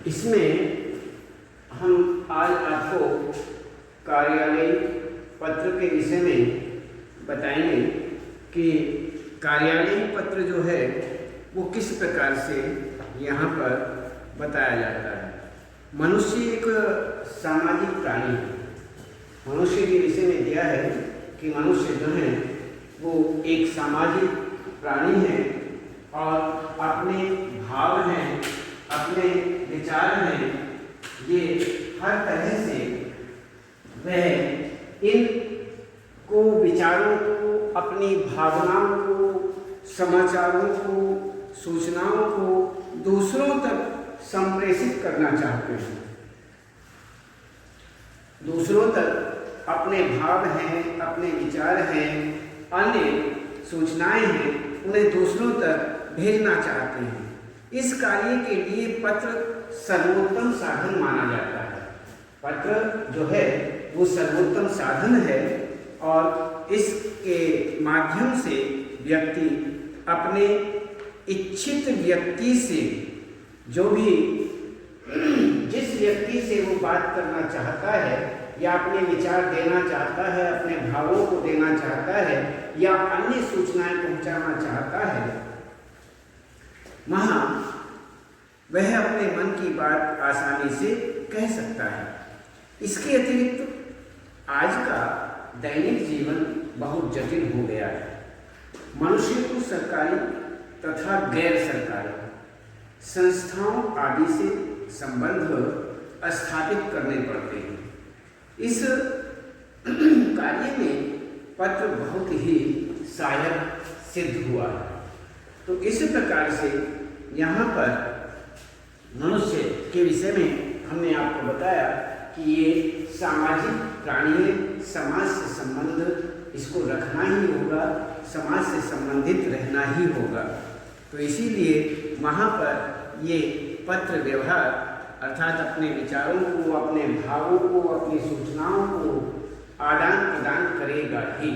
इसमें हम आज आपको कार्यालय पत्र के विषय में बताएंगे कि कार्यालय पत्र जो है वो किस प्रकार से यहाँ पर बताया जाता है। मनुष्य एक सामाजिक प्राणी है। मनुष्य के विषय में दिया है कि मनुष्य जो है वो एक सामाजिक प्राणी है और अपने भाव हैं, अपने विचार हैं, ये हर तरह से वह इन को विचारों को, अपनी भावनाओं को, समाचारों को, सूचनाओं को दूसरों तक संप्रेषित करना चाहते हैं। दूसरों तक अपने भाव हैं, अपने विचार हैं, अन्य सूचनाएं हैं, उन्हें दूसरों तक भेजना चाहते हैं। इस कार्य के लिए पत्र सर्वोत्तम साधन माना जाता है। पत्र जो है वो सर्वोत्तम साधन है और इसके माध्यम से व्यक्ति अपने इच्छित व्यक्ति से, जो भी जिस व्यक्ति से वो बात करना चाहता है या अपने विचार देना चाहता है, अपने भावों को देना चाहता है या अन्य सूचनाएं पहुंचाना चाहता है, वहाँ वह अपने मन की बात आसानी से कह सकता है। इसके अतिरिक्त आज का दैनिक जीवन बहुत जटिल हो गया है। मनुष्य को सरकारी तथा गैर सरकारी संस्थाओं आदि से संबंध स्थापित करने पड़ते हैं। इस कार्य में पत्र बहुत ही सहायक सिद्ध हुआ है। तो इस प्रकार से यहाँ पर मनुष्य के विषय में हमने आपको बताया कि ये सामाजिक प्राणी है, समाज से संबंध इसको रखना ही होगा, समाज से संबंधित रहना ही होगा। तो इसीलिए वहाँ पर ये पत्र व्यवहार अर्थात अपने विचारों को, अपने भावों को, अपनी सूचनाओं को आदान प्रदान करेगा ही।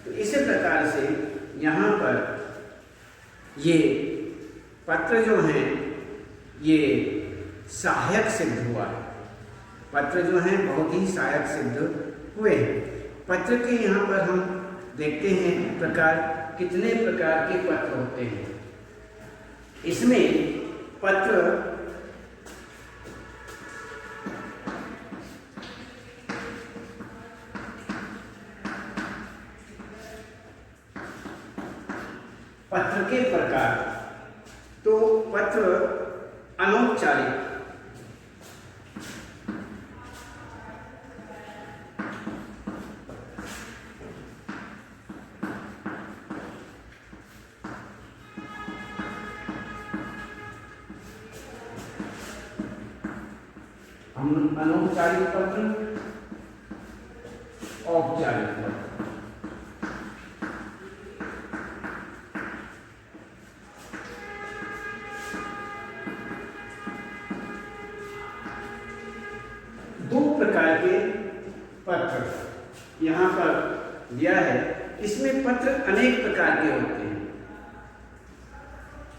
तो इस प्रकार से यहाँ पर ये पत्र जो हैं ये सहायक सिद्ध हुआ है। पत्र जो हैं बहुत ही सहायक सिद्ध हुए हैं। पत्र के यहाँ पर हम देखते हैं प्रकार, कितने प्रकार के पत्र होते हैं। इसमें पत्र के प्रकार, तो पत्र अनौपचारिक, अनौपचारिक पत्र, औपचारिक पत्र। दो प्रकार के पत्र यहाँ पर दिया है। इसमें पत्र अनेक प्रकार के होते हैं।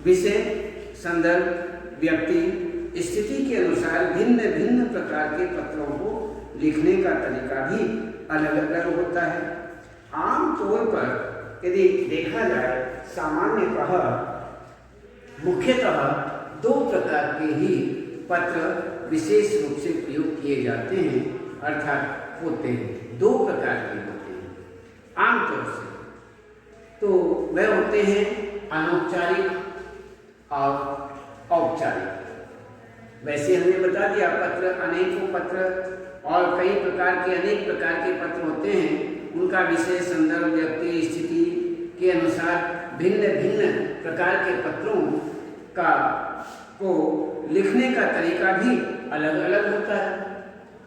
विषय, संदर्भ, व्यक्ति, स्थिति के अनुसार भिन्न भिन्न प्रकार के पत्रों को लिखने का तरीका भी अलग अलग होता है। आमतौर पर यदि देखा जाए, सामान्यतः मुख्यतः दो प्रकार के ही पत्र विशेष रूप से प्रयोग किए जाते हैं, अर्थात होते हैं। दो प्रकार के होते हैं आमतौर से। तो वह होते हैं अनौपचारिक और औपचारिक। वैसे हमने बता दिया पत्र अनेकों पत्र और कई प्रकार के अनेक प्रकार के पत्र होते हैं। उनका विषय, संदर्भ, व्यक्ति, स्थिति के अनुसार भिन्न भिन्न प्रकार के पत्रों का को लिखने का तरीका भी अलग अलग होता है।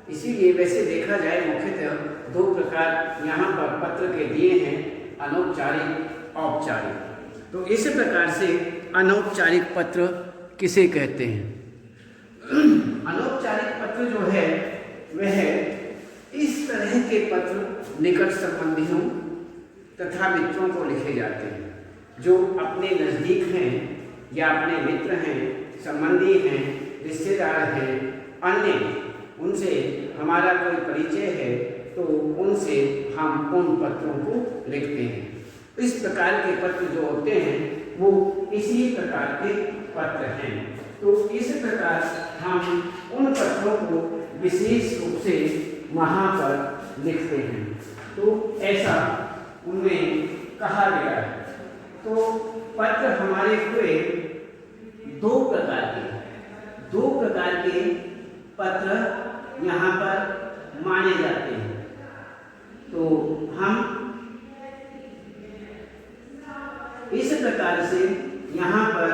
इसीलिए वैसे देखा जाए मुख्यतः दो प्रकार यहाँ पर पत्र के दिए हैं, अनौपचारिक, औपचारिक। तो इस प्रकार से अनौपचारिक पत्र किसे कहते हैं? अनौपचारिक पत्र जो है वह इस तरह के पत्र निकट संबंधियों तथा मित्रों को लिखे जाते हैं जो अपने नज़दीक हैं या अपने मित्र हैं, संबंधी हैं, रिश्तेदार हैं, अन्य उनसे हमारा कोई परिचय है तो उनसे हम उन पत्रों को लिखते हैं। इस प्रकार के पत्र जो होते हैं वो इसी प्रकार के पत्र हैं। तो इस प्रकार हम उन पत्रों को विशेष रूप से वहाँ पर लिखते हैं। तो ऐसा उनमें कहा गया है। तो पत्र हमारे हुए दो प्रकार के पत्र यहाँ पर माने जाते हैं। तो हम इस प्रकार से यहाँ पर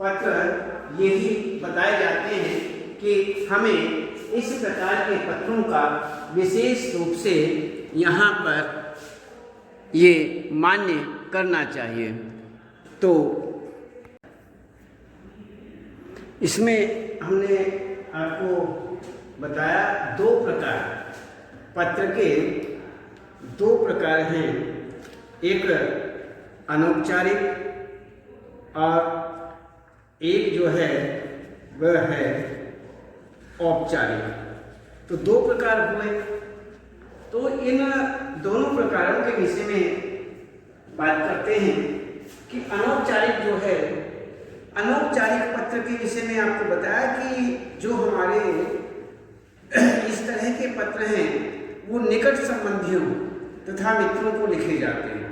पत्र यही बताए जाते हैं कि हमें इस प्रकार के पत्रों का विशेष रूप से यहाँ पर ये मान्य करना चाहिए। तो इसमें हमने आपको बताया दो प्रकार, पत्र के दो प्रकार हैं, एक अनौपचारिक और एक जो है वह है औपचारिक। तो दो प्रकार हुए। तो इन दोनों प्रकारों के विषय में बात करते हैं कि अनौपचारिक जो है, अनौपचारिक पत्र के विषय में आपको बताया कि जो हमारे इस तरह के पत्र हैं वो निकट संबंधियों तथा मित्रों को लिखे जाते हैं।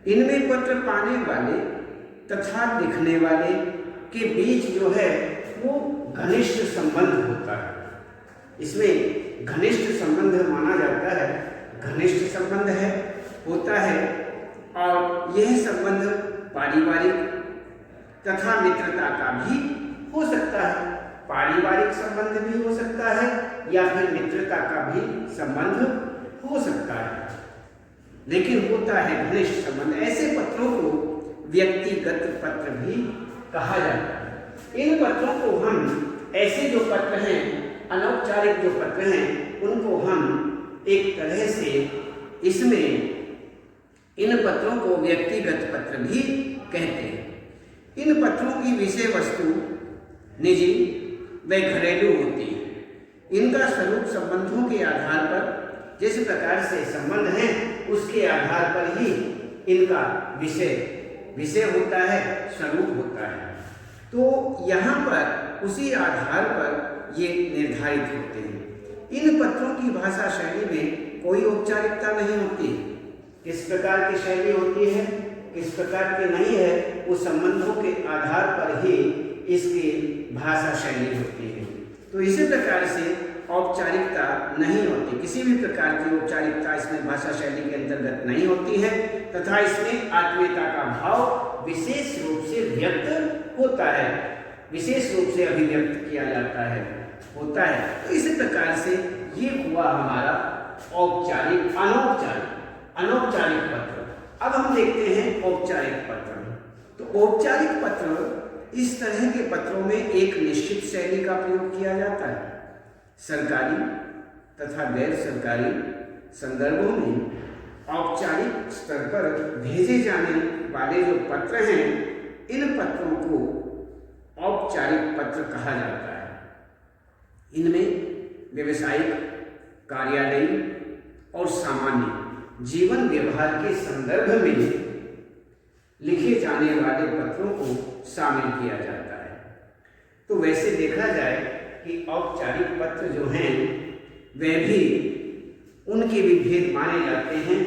इनमें पत्र पाने वाले तथा लिखने वाले के बीच जो है वो घनिष्ठ संबंध होता है। इसमें घनिष्ठ संबंध माना जाता है, घनिष्ठ संबंध है होता है, और यह संबंध पारिवारिक तथा मित्रता का भी हो सकता है। पारिवारिक संबंध भी हो सकता है या फिर मित्रता का भी संबंध हो सकता है, लेकिन होता है घनिष्ठ संबंध। ऐसे पत्रों को व्यक्तिगत पत्र भी कहा जाता है। इन पत्रों को हम, ऐसे जो पत्र हैं, अनौपचारिक जो पत्र हैं, उनको हम एक तरह से इसमें इन पत्रों को व्यक्तिगत पत्र भी कहते हैं। इन पत्रों की विषय वस्तु निजी व घरेलू होती है। इनका स्वरूप संबंधों के आधार पर, जिस प्रकार से संबंध हैं उसके आधार पर ही इनका विषय होता है, स्वरूप होता है। तो यहाँ पर उसी आधार पर ये निर्धारित होते हैं। इन पत्रों की भाषा शैली में कोई औपचारिकता नहीं होती। किस प्रकार की शैली होती है, किस प्रकार की नहीं है, वो संबंधों के आधार पर ही इसकी भाषा शैली होती है। तो इसी प्रकार से औपचारिकता नहीं होती, किसी भी प्रकार की औपचारिकता इसमें भाषा शैली के अंतर्गत नहीं होती है, तथा इसमें आत्मीयता का भाव विशेष रूप से व्यक्त होता है, विशेष रूप से अभिव्यक्त किया जाता है, होता है। तो इसी प्रकार से ये हुआ हमारा औपचारिक, अनौपचारिक पत्र। अब हम देखते हैं औपचारिक पत्र। तो औपचारिक पत्र, इस तरह के पत्रों में एक निश्चित शैली का प्रयोग किया जाता है। सरकारी तथा गैर सरकारी संदर्भों में औपचारिक स्तर पर भेजे जाने वाले जो पत्र हैं, इन पत्रों को औपचारिक पत्र कहा जाता है। इनमें व्यवसायिक, कार्यालयीय और सामान्य जीवन व्यवहार के संदर्भ में लिखे जाने वाले पत्रों को शामिल किया जाता है। तो वैसे देखा जाए कि औपचारिक पत्र जो हैं वे भी, उनके भी भेद माने जाते हैं।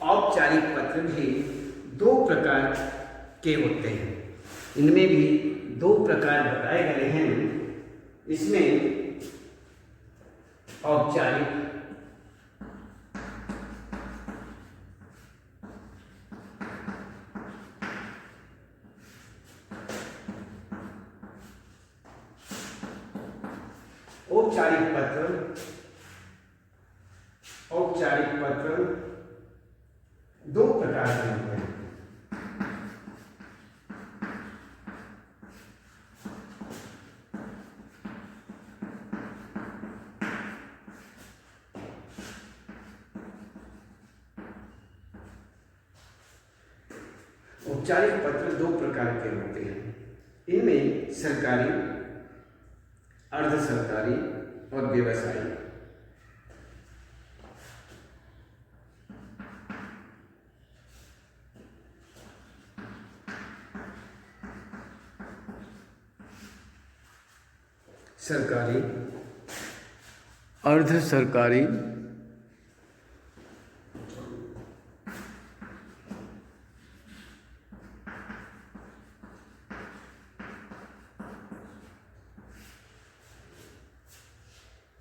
औपचारिक पत्र भी दो प्रकार के होते हैं। इनमें भी दो प्रकार बताए गए हैं। इसमें औपचारिक पत्र दो प्रकार के होते हैं। औपचारिक पत्र दो प्रकार के होते हैं। इनमें सरकारी, अर्ध सरकारी और व्यवसायिक। सरकारी, अर्ध सरकारी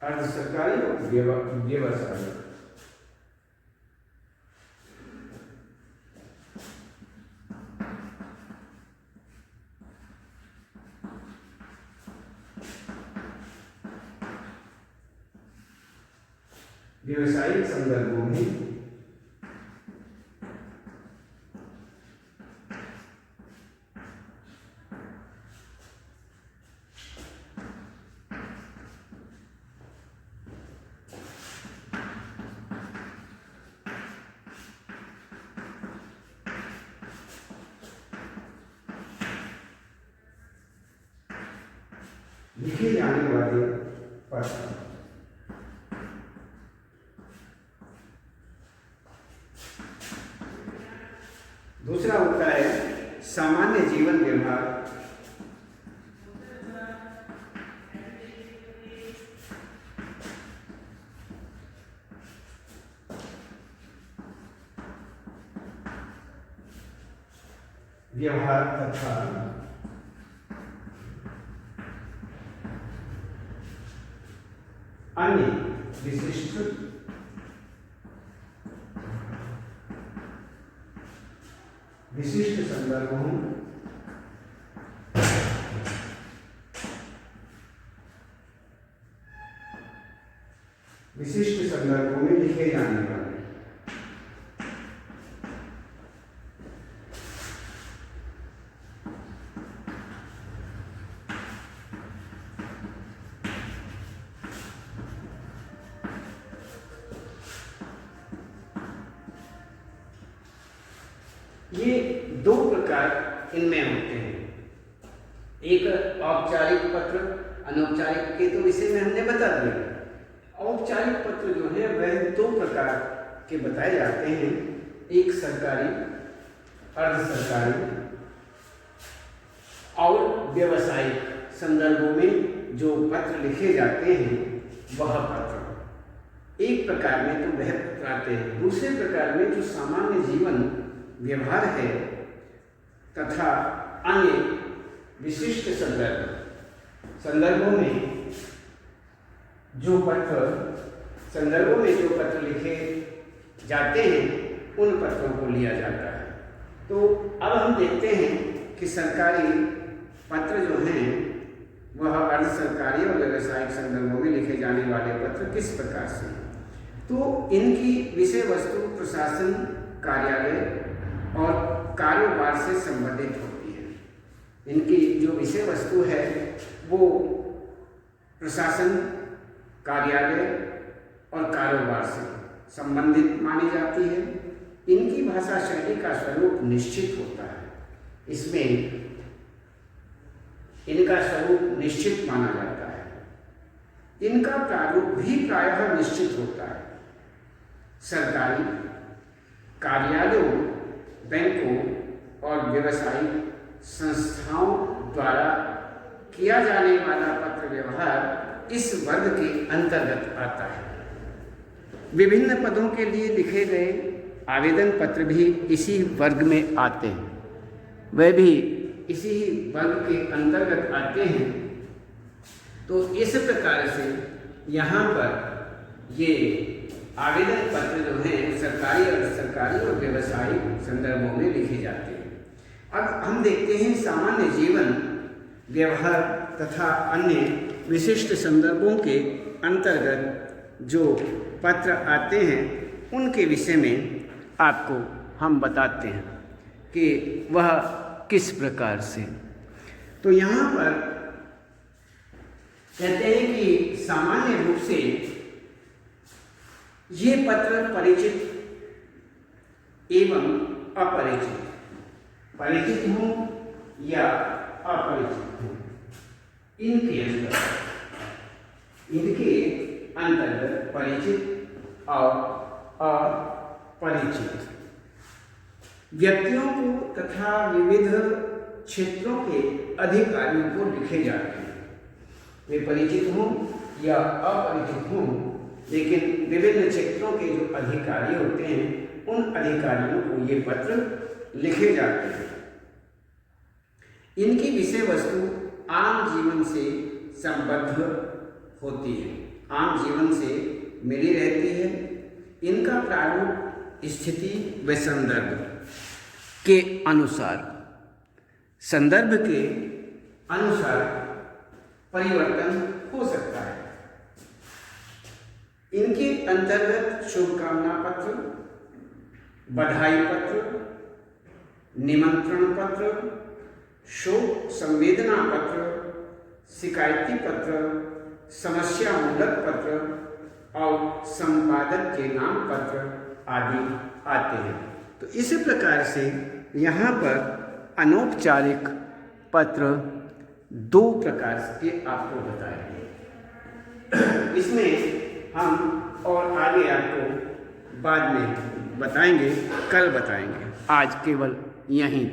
अर्ध सरकारी और व्यवसायिक। व्यवसायिक संदर्भों में लिखे जाने वाले पत्र। दूसरा होता है सामान्य जीवन व्यवहार। व्यवहार तथा अन्य विशिष्ट संदर्भों में लिखे जाने वाले ये दो प्रकार इनमें होते हैं। एक औपचारिक पत्र, अनौपचारिक के तो विषय में हमने बता दिया। औपचारिक पत्र जो है वह दो प्रकार के बताए जाते हैं। एक सरकारी, अर्ध सरकारी और व्यवसायिक संदर्भों में जो पत्र लिखे जाते हैं वह पत्र। एक प्रकार में तो वह पत्र आते हैं। दूसरे प्रकार में जो सामान्य जीवन व्यवहार है तथा अन्य विशिष्ट संदर्भों में जो पत्र लिखे जाते हैं उन पत्रों को लिया जाता है। तो अब हम देखते हैं कि सरकारी पत्र जो हैं वह अर्ध सरकारी और व्यावसायिक संदर्भों में लिखे जाने वाले पत्र किस प्रकार से हैं। तो इनकी विषय वस्तु प्रशासन, कार्यालय और कारोबार से संबंधित होती है। इनकी जो विषय वस्तु है वो प्रशासन, कार्यालय और कारोबार से संबंधित मानी जाती है। इनकी भाषा शैली का स्वरूप निश्चित होता है। इसमें इनका स्वरूप निश्चित माना जाता है। इनका प्रारूप भी प्रायः निश्चित होता है। सरकारी, कार्यालयों, बैंकों और व्यावसायिक संस्थाओं द्वारा किया जाने वाला पत्र व्यवहार इस वर्ग के अंतर्गत आता है। विभिन्न पदों के लिए लिखे गए आवेदन पत्र भी इसी वर्ग में आते हैं, वह भी इसी वर्ग के अंतर्गत आते हैं। तो इस प्रकार से यहाँ पर ये आवेदन पत्र जो हैं सरकारी, अर्ध सरकारी और व्यवसायिक संदर्भों में लिखे जाते हैं। अब हम देखते हैं सामान्य जीवन व्यवहार तथा अन्य विशिष्ट संदर्भों के अंतर्गत जो पत्र आते हैं उनके विषय में आपको हम बताते हैं कि वह किस प्रकार से। तो यहाँ पर कहते हैं कि सामान्य रूप से ये पत्र परिचित एवं अपरिचित परिचित हों या अपरिचित हों, इनके अंतर्गत परिचित और अपरिचित व्यक्तियों को तथा विविध क्षेत्रों के अधिकारियों को लिखे जाते हैं। वे परिचित हों या अपरिचित हों, लेकिन विभिन्न क्षेत्रों के जो अधिकारी होते हैं उन अधिकारियों को ये पत्र लिखे जाते हैं। इनकी विषय वस्तु आम जीवन से संबद्ध होती है, आम जीवन से मिली रहती है। इनका प्रारूप स्थिति व संदर्भ के अनुसार, संदर्भ के अनुसार परिवर्तन हो सकता है। इनके अंतर्गत शुभकामना पत्र, बधाई पत्र, निमंत्रण पत्र, शोक संवेदना पत्र, शिकायती पत्र, समस्या मूलक पत्र और संपादक के नाम पत्र आदि आते हैं। तो इस प्रकार से यहाँ पर अनौपचारिक पत्र 2 प्रकार के आपको बताएंगे। इसमें हम और आगे आपको बाद में बताएंगे, कल बताएंगे। आज केवल यहीं